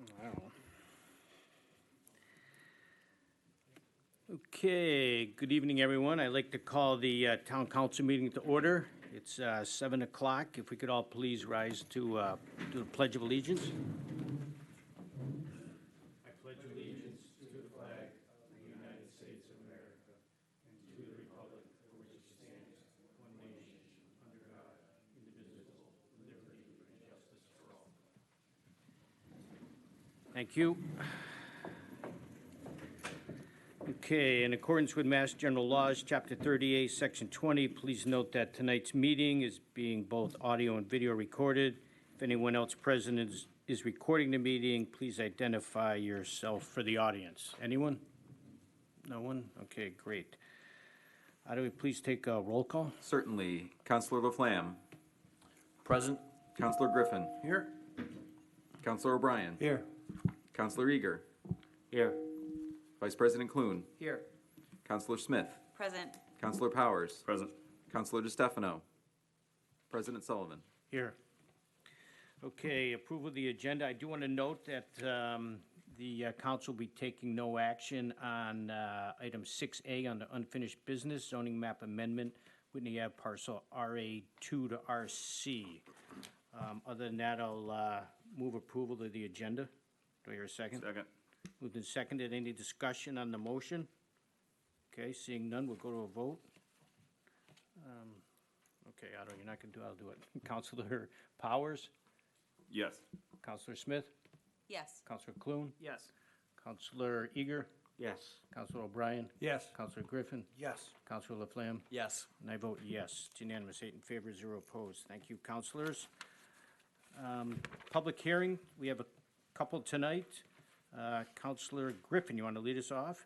Wow. Okay, good evening, everyone. I'd like to call the town council meeting to order. It's 7 o'clock. If we could all please rise to do the Pledge of Allegiance. I pledge allegiance to the flag of the United States of America and to the republic for which it stands, one nation, under God, indivisible, with liberty and justice for all. Thank you. Okay, in accordance with Mass General Laws, Chapter 38, Section 20, please note that tonight's meeting is being both audio and video recorded. If anyone else present is recording the meeting, please identify yourself for the audience. Anyone? No one? Okay, great. How do we please take a roll call? Certainly. Councilor Laflamme. Present. Councilor Griffin. Here. Councilor O'Brien. Here. Councilor Eager. Here. Vice President Clune. Here. Councilor Smith. Present. Councilor Powers. Present. Councilor DeStefano. President Sullivan. Here. Okay, approval of the agenda. I do want to note that the council will be taking no action on item 6A on the unfinished business zoning map amendment, Whitney Ave parcel RA2 to RC. Other than that, I'll move approval of the agenda. Do I hear a second? Second. Moved and seconded. Any discussion on the motion? Okay, seeing none, we'll go to a vote. Okay, Otto, you're not going to do it. I'll do it. Councilor Powers? Yes. Councilor Smith? Yes. Councilor Clune? Yes. Councilor Eager? Yes. Councilor O'Brien? Yes. Councilor Griffin? Yes. Councilor Laflamme? Yes. And I vote yes. It's unanimous, 8 in favor, 0 opposed. Thank you, councilors. Public hearing, we have a couple tonight. Councilor Griffin, you want to lead us off?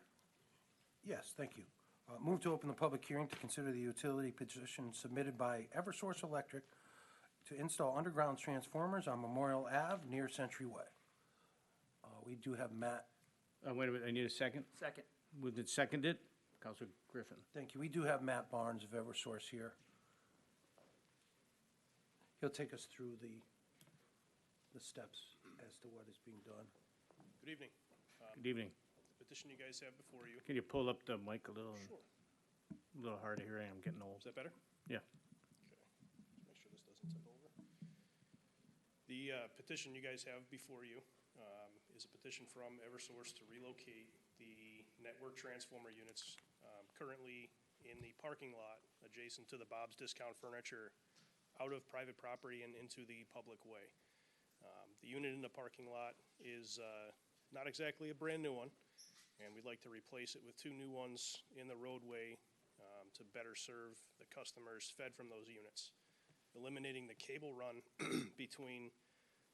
Yes, thank you. Move to open the public hearing to consider the utility petition submitted by Eversource Electric to install underground transformers on Memorial Ave near Century Way. We do have Matt. Wait a minute, I need a second. Second. Moved and seconded. Councilor Griffin. Thank you. We do have Matt Barnes of Eversource here. He'll take us through the steps as to what is being done. Good evening. Good evening. The petition you guys have before you. Can you pull up the mic a little? Sure. A little hard to hear. I'm getting old. Is that better? Yeah. Okay. Make sure this doesn't tip over. The petition you guys have before you is a petition from Eversource to relocate the network transformer units currently in the parking lot adjacent to the Bob's Discount Furniture out of private property and into the public way. The unit in the parking lot is not exactly a brand new one, and we'd like to replace it with 2 new ones in the roadway to better serve the customers fed from those units. Eliminating the cable run between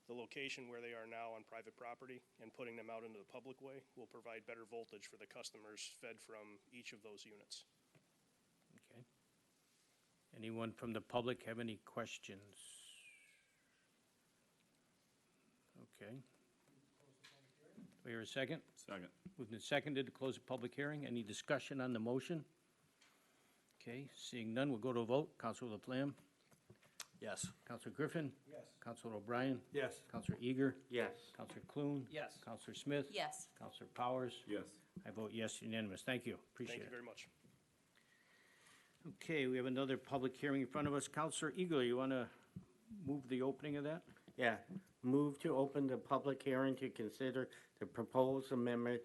the location where they are now on private property and putting them out into the public way will provide better voltage for the customers fed from each of those units. Okay. Anyone from the public have any questions? Okay. Do we hear a second? Second. Moved and seconded to close the public hearing. Any discussion on the motion? Okay, seeing none, we'll go to a vote. Councilor Laflamme? Yes. Councilor Griffin? Yes. Councilor O'Brien? Yes. Councilor Eager? Yes. Councilor Clune? Yes. Councilor Smith? Yes. Councilor Powers? Yes. I vote yes, unanimous. Thank you. Appreciate Thank you it. very much. Okay, we have another public hearing in front of us. Councilor Eagle, you want to move the opening of that? Yeah, move to open the public hearing to consider the proposed amendment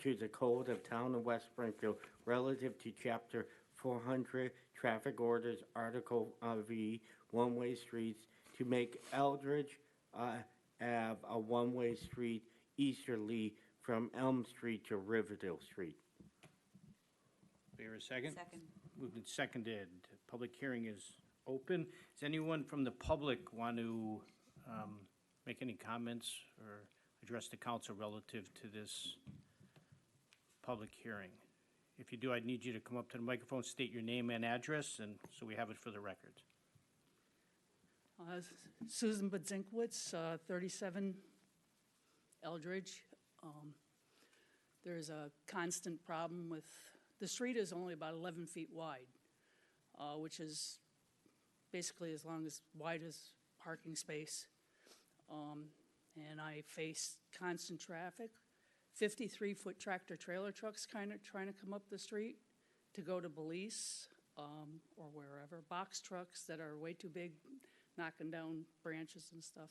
to the Code of Town of West Springfield relative to Chapter 400 Traffic Orders, Article V, one-way streets, to make Eldridge Ave a one-way street easterly from Elm Street to Riverdale Street. Do you hear a second? Second. Moved and seconded. Public hearing is open. Does anyone from the public want to make any comments or address the council relative to this public hearing? If you do, I'd need you to come up to the microphone, state your name and address, and so we have it for the record. Susan Budzinkwitz, 37 Eldridge. There's a constant problem with, the street is only about 11 feet wide, which is basically as wide as parking space. and I face constant traffic. 53-foot tractor-trailer trucks kind of trying to come up the street to go to Belize or wherever. Box trucks that are way too big, knocking down branches and stuff.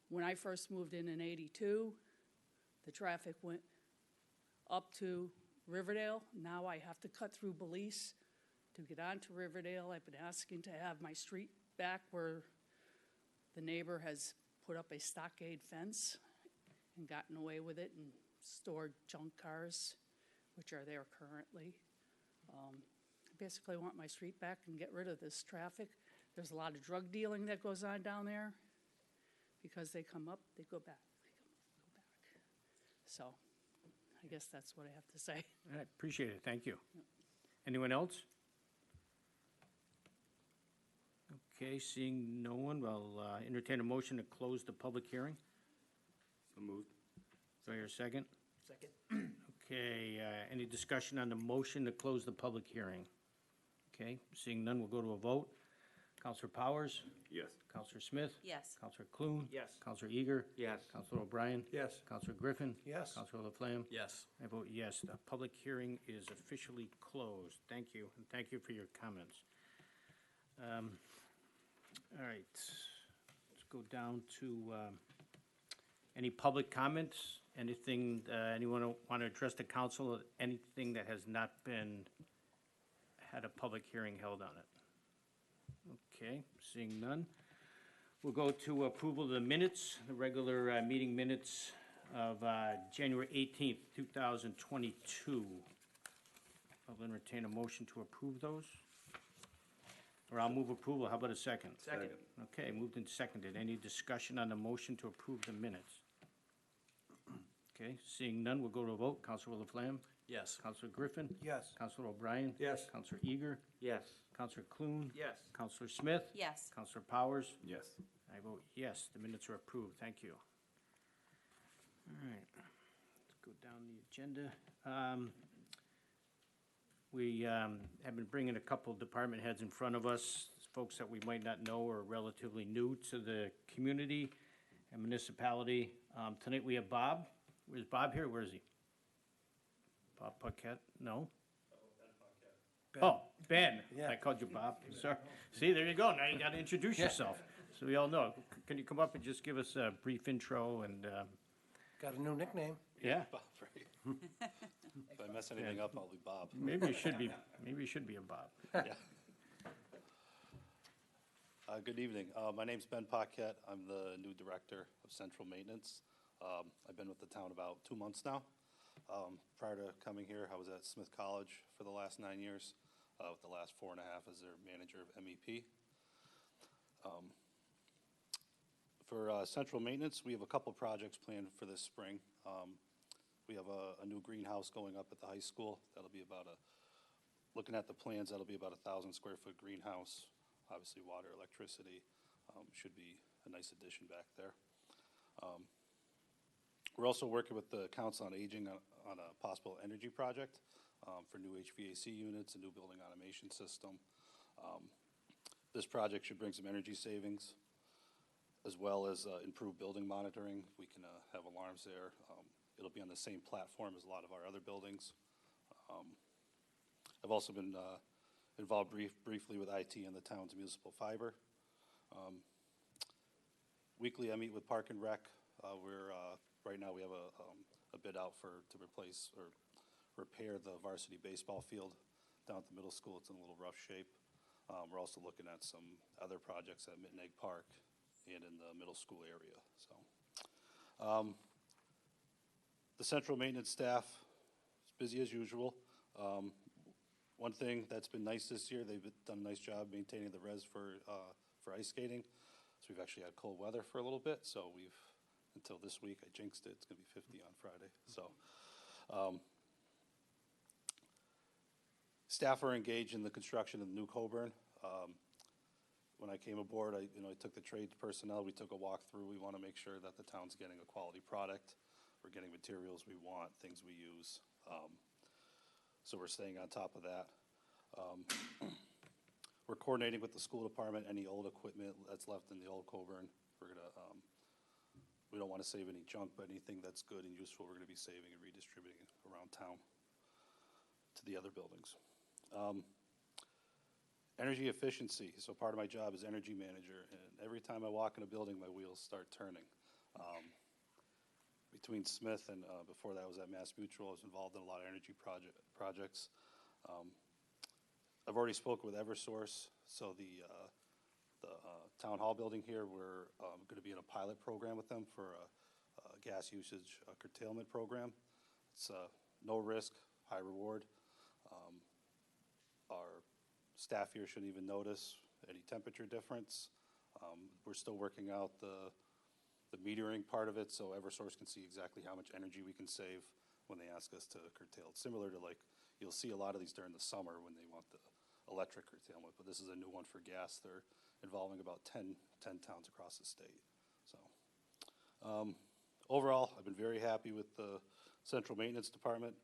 When I first moved in '82, the traffic went up to Riverdale. Now I have to cut through Belize to get onto Riverdale. I've been asking to have my street back where the neighbor has put up a stockade fence and gotten away with it and stored junk cars, which are there currently. I basically want my street back and get rid of this traffic. There's a lot of drug dealing that goes on down there. Because they come up, they go back, they go back. So I guess that's what I have to say. All right, appreciate it, thank you. Anyone else? Okay, seeing no one, I'll entertain a motion to close the public hearing. So moved. Do I hear a second? Second. Okay, any discussion on the motion to close the public hearing? Okay, seeing none, we'll go to a vote. Counselor Powers? Yes. Counselor Smith? Yes. Counselor Clune? Yes. Counselor Eager? Yes. Counselor O'Brien? Yes. Counselor Griffin? Yes. Counselor Laflamme? Yes. I vote yes. The public hearing is officially closed. Thank you, and thank you for your comments. All right, let's go down to any public comments, anything, anyone want to address the council, anything that has not had a public hearing held on it? Okay, seeing none. We'll go to approval of the minutes, the regular meeting minutes of January 18th, 2022. I'll entertain a motion to approve those. Or I'll move approval. How about a second? Second. Okay, moved and seconded. Any discussion on the motion to approve the minutes? Okay, seeing none, we'll go to a vote. Counselor Laflamme? Yes. Counselor Griffin? Yes. Counselor O'Brien? Yes. Counselor Eager? Yes. Counselor Clune? Yes. Counselor Smith? Yes. Counselor Powers? Yes. I vote yes, the minutes are approved, thank you. All right, let's go down the agenda. We have been bringing a couple department heads in front of us, folks that we might not know are relatively new to the community and municipality. Tonight we have Bob. Is Bob here? Where is he? Bob Paquette? No? Oh, Ben. Yeah. I called you Bob. Sorry. See, there you go. Now you got to introduce yourself. So we all know. Can you come up and just give us a brief intro and, Got a new nickname. yeah? Bob, right? If I mess anything up, I'll be Bob. Maybe it should be a Bob. Yeah. Good evening. My name's Ben Paquette. I'm the new director of central maintenance. I've been with the town about 2 months now. Prior to coming here, I was at Smith College for the last 9 years, with the last 4.5 as their manager of MEP. For central maintenance, we have a couple projects planned for this spring. We have a new greenhouse going up at the high school. That'll be about looking at the plans, that'll be about 1,000 square foot greenhouse. Obviously, water, electricity, should be a nice addition back there. We're also working with the Council on Aging on a possible energy project for new HVAC units, a new building automation system. This project should bring some energy savings, as well as improved building monitoring. We can have alarms there. It'll be on the same platform as a lot of our other buildings. I've also been involved briefly with IT and the town's municipal fiber. Weekly, I meet with Park and Rec. Right now we have a bid out to replace or repair the varsity baseball field down at the middle school. It's in a little rough shape. We're also looking at some other projects at Mitten Egg Park and in the middle school area. So, the central maintenance staff is busy as usual. One thing that's been nice this year, they've done a nice job maintaining the res for ice skating. So we've actually had cold weather for a little bit. So until this week, I jinxed it. It's going to be 50 on Friday. So, staff are engaged in the construction of the new Coburn. When I came aboard, I took the trades personnel. We took a walk through. We want to make sure that the town's getting a quality product. We're getting materials we want, things we use. So we're staying on top of that. We're coordinating with the school department, any old equipment that's left in the old Coburn. We're going to we don't want to save any junk, but anything that's good and useful, we're going to be saving and redistributing it around town to the other buildings. Energy efficiency. So part of my job is energy manager, and every time I walk in a building, my wheels start turning. Between Smith and before that I was at Mass Mutual, I was involved in a lot of energy projects. I've already spoken with Eversource, so the town hall building here, we're going to be in a pilot program with them for a gas usage curtailment program. It's no risk, high reward. Our staff here shouldn't even notice any temperature difference. We're still working out the metering part of it, so Eversource can see exactly how much energy we can save when they ask us to curtail. It's similar to, like, you'll see a lot of these during the summer when they want the electric curtailment, but this is a new one for gas. They're involving about 10 towns across the state. So overall, I've been very happy with the central maintenance department.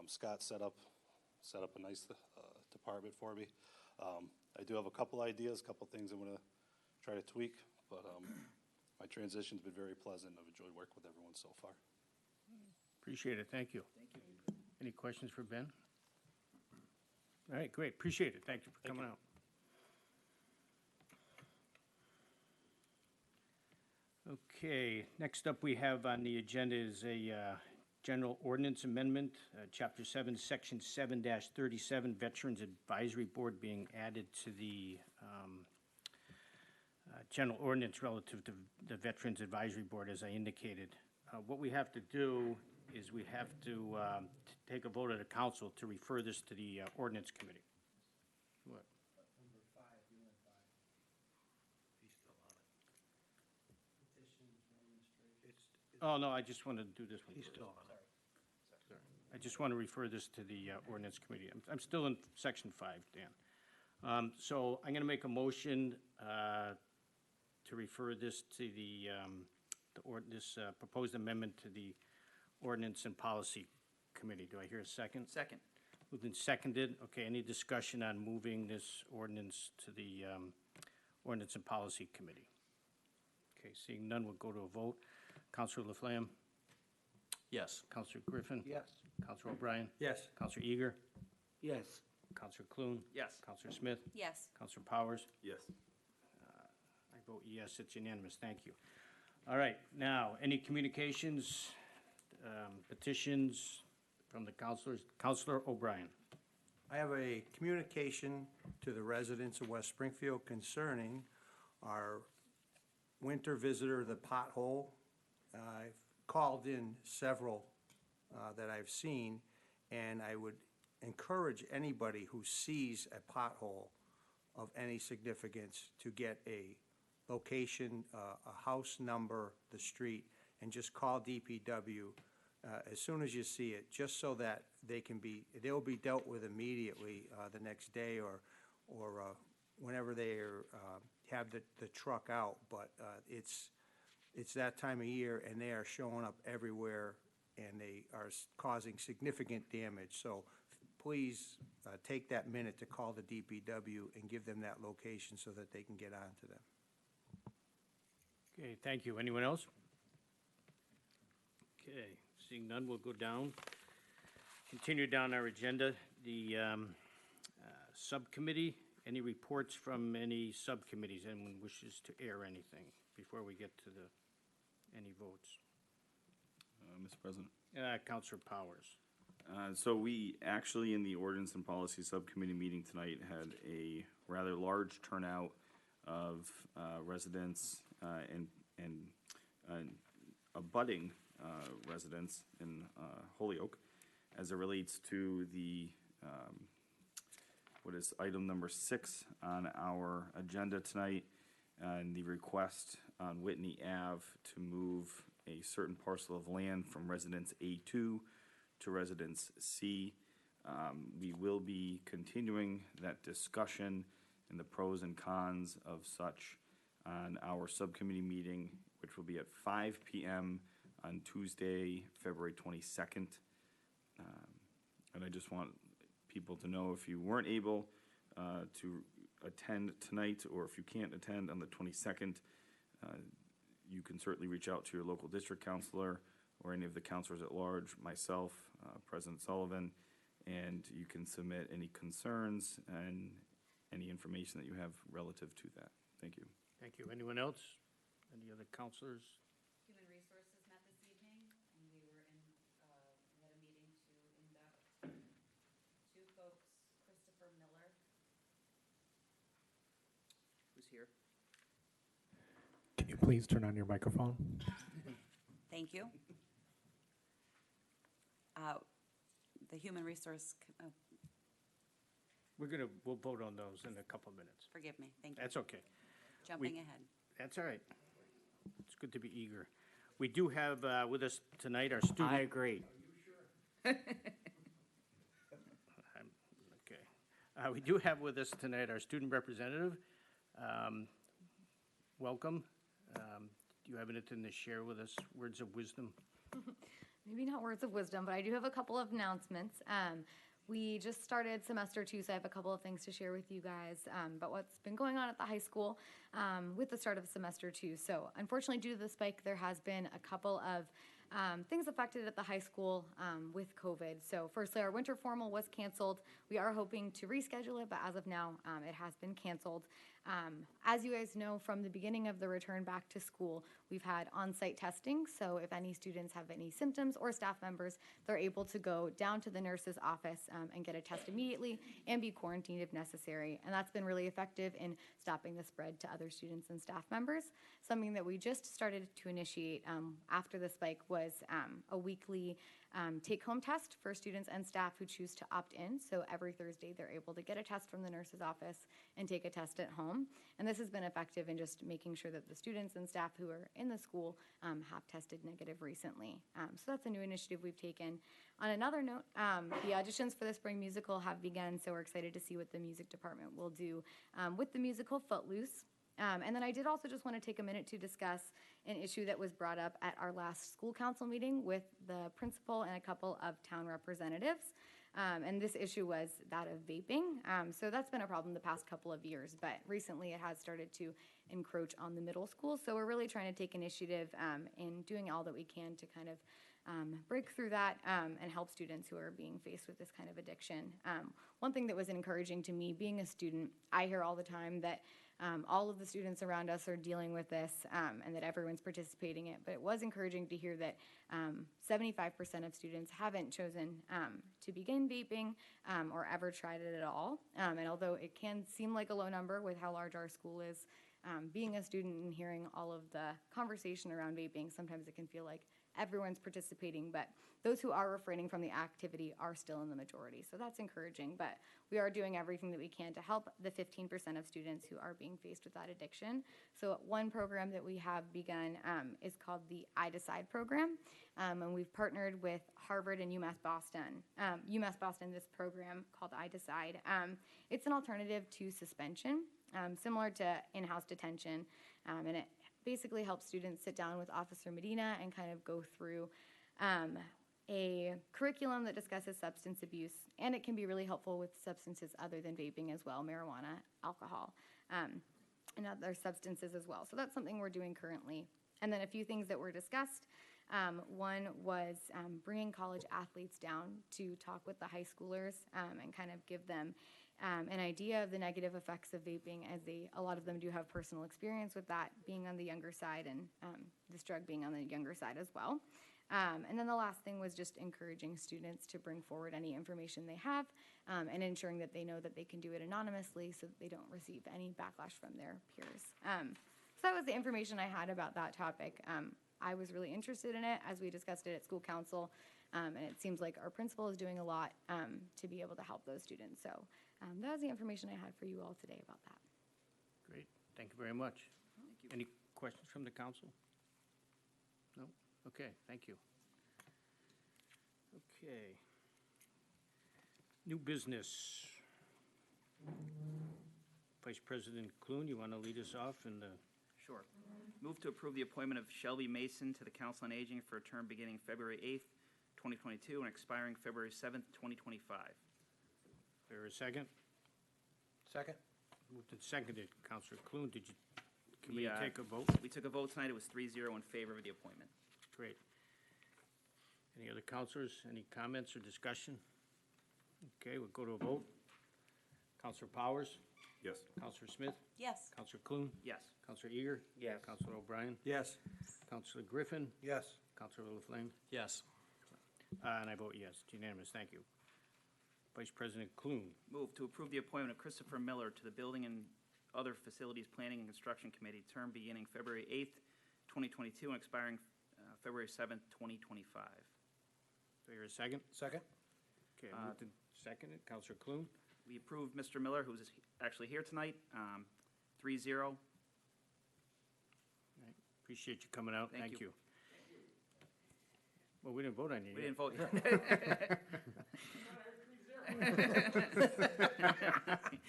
Scott set up a nice department for me. I do have a couple ideas, a couple things I'm going to try to tweak, but my transition's been very pleasant. I've enjoyed working with everyone so far. Appreciate it, thank you. Any questions for Ben? All right, great, appreciate it, thank you for coming out. Okay, next up we have on the agenda is a general ordinance amendment, Chapter 7, Section 7-37, Veterans Advisory Board being added to the general ordinance relative to the Veterans Advisory Board, as I indicated. What we have to do is we have to take a vote of the council to refer this to the ordinance committee. What? Number 5, you and 5. He's still on it. Petitions, administration. Oh, no, I just wanted to do this one. He's still on it. I just want to refer this to the ordinance committee. I'm still in section 5, Dan. So I'm going to make a motion to refer this to this proposed amendment to the ordinance and policy committee. Do I hear a second? Second. Moved and seconded. Okay, any discussion on moving this ordinance to the ordinance and policy committee? Okay, seeing none, we'll go to a vote. Councilor Laflamme? Yes. Councilor Griffin? Yes. Councilor O'Brien? Yes. Councilor Eager? Yes. Councilor Clune? Yes. Councilor Smith? Yes. Councilor Powers? Yes. I vote yes, it's unanimous, thank you. All right, now, any communications, petitions from the councilors? Councilor O'Brien. I have a communication to the residents of West Springfield concerning our winter visitor, the pothole. I've called in several that I've seen, and I would encourage anybody who sees a pothole of any significance to get a location, a house number, the street, and just call DPW as soon as you see it, just so that they'll be dealt with immediately the next day or whenever they have the truck out. But it's that time of year, and they are showing up everywhere, and they are causing significant damage. So please take that minute to call the DPW and give them that location so that they can get on to them. Okay, thank you. Anyone else? Okay, seeing none, we'll go down. Continue down our agenda. The subcommittee, any reports from any subcommittees? Anyone wishes to air anything before we get to any votes? Mr. President. Councilor Powers. So we actually, in the Ordinance and Policy Subcommittee meeting tonight, had a rather large turnout of residents and abutting residents in Holyoke as it relates to the what is item number 6 on our agenda tonight, and the request on Whitney Ave to move a certain parcel of land from Residence A2 to Residence C. We will be continuing that discussion and the pros and cons of such on our subcommittee meeting, which will be at 5 p.m. on Tuesday, February 22nd. And I just want people to know, if you weren't able to attend tonight, or if you can't attend on the 22nd, you can certainly reach out to your local district counselor or any of the counselors at large, myself, President Sullivan, and you can submit any concerns and any information that you have relative to that. Thank you. Thank you. Anyone else? Any other counselors? Human Resources met this evening, and we had a meeting to induct two folks, Christopher Miller. Who's here? Can you please turn on your microphone? Thank you. The Human Resource, We'll vote on those in a couple of minutes. forgive me, thank you. That's okay. Jumping ahead. That's all right. It's good to be eager. We do have with us tonight our student. I agree. Okay. We do have with us tonight our student representative. Welcome. Do you have anything to share with us, words of wisdom? Maybe not words of wisdom, but I do have a couple of announcements. We just started semester 2, so I have a couple of things to share with you guys about what's been going on at the high school with the start of semester 2. So unfortunately, due to the spike, there has been a couple of things affected at the high school with COVID. So firstly, our winter formal was canceled. We are hoping to reschedule it, but as of now, it has been canceled. As you guys know, from the beginning of the return back to school, we've had on-site testing. So if any students have any symptoms or staff members, they're able to go down to the nurse's office and get a test immediately and be quarantined if necessary. And that's been really effective in stopping the spread to other students and staff members. Something that we just started to initiate after the spike was a weekly take-home test for students and staff who choose to opt in. So every Thursday, they're able to get a test from the nurse's office and take a test at home. And this has been effective in just making sure that the students and staff who are in the school have tested negative recently. So that's a new initiative we've taken. On another note, the auditions for the spring musical have begun, so we're excited to see what the music department will do with the musical Footloose. And then I did also just want to take a minute to discuss an issue that was brought up at our last school council meeting with the principal and a couple of town representatives. And this issue was that of vaping. So that's been a problem the past couple of years, but recently it has started to encroach on the middle school. So we're really trying to take initiative in doing all that we can to kind of break through that and help students who are being faced with this kind of addiction. One thing that was encouraging to me, being a student, I hear all the time that all of the students around us are dealing with this and that everyone's participating in it. But it was encouraging to hear that 75% of students haven't chosen to begin vaping or ever tried it at all. And although it can seem like a low number with how large our school is, being a student and hearing all of the conversation around vaping, sometimes it can feel like everyone's participating, but those who are refraining from the activity are still in the majority. So that's encouraging, but we are doing everything that we can to help the 15% of students who are being faced with that addiction. So one program that we have begun is called the I Decide program, and we've partnered with Harvard and UMass Boston. UMass Boston, this program called I Decide, it's an alternative to suspension, similar to in-house detention, and it basically helps students sit down with Officer Medina and kind of go through a curriculum that discusses substance abuse, and it can be really helpful with substances other than vaping as well, marijuana, alcohol, and other substances as well. So that's something we're doing currently. And then a few things that were discussed. One was bringing college athletes down to talk with the high schoolers and kind of give them an idea of the negative effects of vaping, as a lot of them do have personal experience with that, being on the younger side, and this drug being on the younger side as well. And then the last thing was just encouraging students to bring forward any information they have and ensuring that they know that they can do it anonymously so that they don't receive any backlash from their peers. So that was the information I had about that topic. I was really interested in it as we discussed it at school council, and it seems like our principal is doing a lot to be able to help those students. So that was the information I had for you all today about that. Great. Thank you very much. Any questions from the council? No? Okay, thank you. Okay. New business. Vice President Clune, you want to lead us off in the... Sure. Move to approve the appointment of Shelby Mason to the Council on Aging for a term beginning February 8th, 2022 and expiring February 7th, 2025. There a second? Second? Moved and seconded. Councilor Clune, did you Can we take a vote? We took a vote tonight. It was 3-0 in favor of the appointment. Great. Any other counselors, any comments or discussion? Okay, we'll go to a vote. Counselor Powers? Yes. Counselor Smith? Yes. Counselor Clune? Yes. Counselor Eager? Yes. Counselor O'Brien? Yes. Counselor Griffin? Yes. Counselor Laflamme? Yes. And I vote yes. It's unanimous. Thank you. Vice President Clune? Move to approve the appointment of Christopher Miller to the Building and Other Facilities Planning and Construction Committee, term beginning February 8th, 2022, and expiring February 7th, 2025. Do I hear a second? Second? Okay, moved and seconded. Counselor Clune? We approve Mr. Miller, who's actually here tonight, 3-0. All right. Appreciate you coming out. Thank Thank you. you. Well, we didn't vote on you We yet. didn't vote.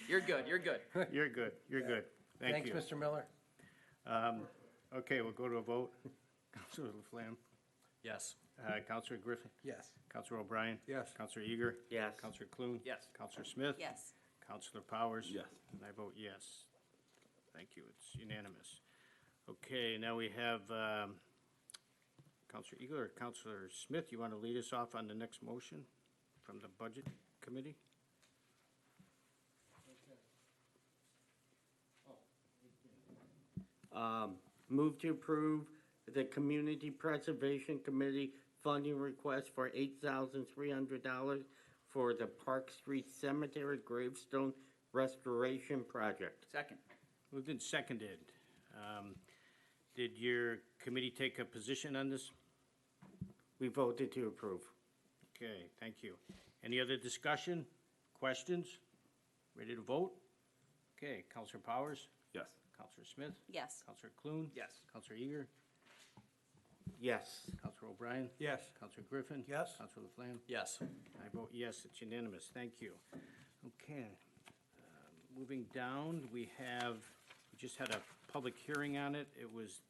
You're good, you're good. You're good. You're good. Thank you. Thanks, Mr. Miller. Okay, we'll go to a vote. Counselor Laflamme? Yes. Counselor Griffin? Yes. Counselor O'Brien? Yes. Counselor Eager? Yes. Counselor Clune? Yes. Counselor Smith? Yes. Counselor Powers? Yes. And I vote yes. Thank you, it's unanimous. Okay, now we have Counselor Eagle or Counselor Smith, you want to lead us off on the next motion from the Budget Committee? Move to approve the Community Preservation Committee funding request for $8,300 for the Park Street Cemetery gravestone restoration project. Second. Moved and seconded. Did your committee take a position on this? We voted to approve. Okay, thank you. Any other discussion, questions? Ready to vote? Okay, Counselor Powers? Yes. Counselor Smith? Yes. Counselor Clune? Yes. Counselor Eager? Yes. Counselor O'Brien? Yes. Counselor Griffin? Yes. Counselor Laflamme? Yes. I vote yes, it's unanimous, thank you. Okay, moving down, we just had a public hearing on it. It was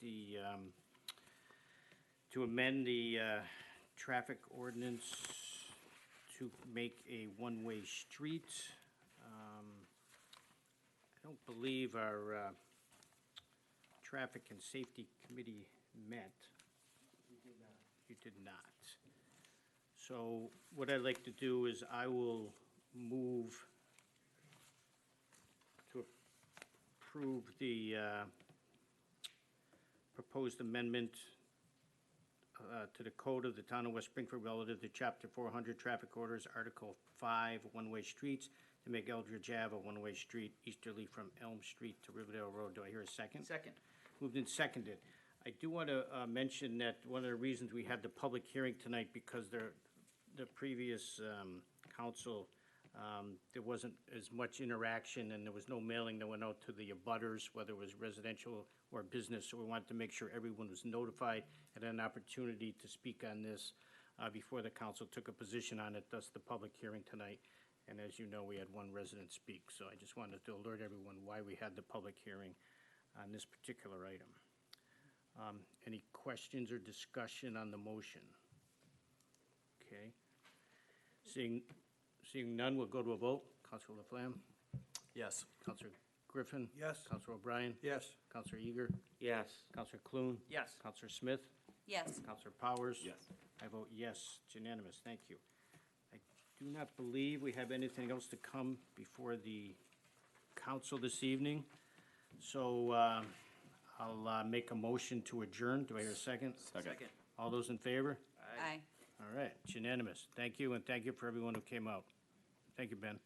to amend the traffic ordinance to make a one-way street. I don't believe our Traffic and Safety Committee met. You did not. So what I'd like to do is I will move to approve the proposed amendment to the code of the town of West Springfield relative to Chapter 400 Traffic Orders, Article 5, one-way streets, to make Eldridge Ave a one-way street easterly from Elm Street to Riverdale Road. Do I hear a second? Second. Moved and seconded. I do want to mention that one of the reasons we had the public hearing tonight, because the previous council, there wasn't as much interaction and there was no mailing that went out to the abutters, whether it was residential or business. So we wanted to make sure everyone was notified and had an opportunity to speak on this before the council took a position on it, thus the public hearing tonight. And as you know, we had one resident speak. So I just wanted to alert everyone why we had the public hearing on this particular item. Any questions or discussion on the motion? Okay. Seeing none, we'll go to a vote. Counselor Laflamme? Yes. Counselor Griffin? Yes. Counselor O'Brien? Yes. Counselor Eager? Yes. Counselor Clune? Yes. Counselor Smith? Yes. Counselor Powers? Yes. I vote yes. It's unanimous. Thank you. I do not believe we have anything else to come before the council this evening. So I'll make a motion to adjourn. Do I hear a second? Second. All those in favor? Aye. All right, it's unanimous. Thank you, and thank you for everyone who came out. Thank you, Ben.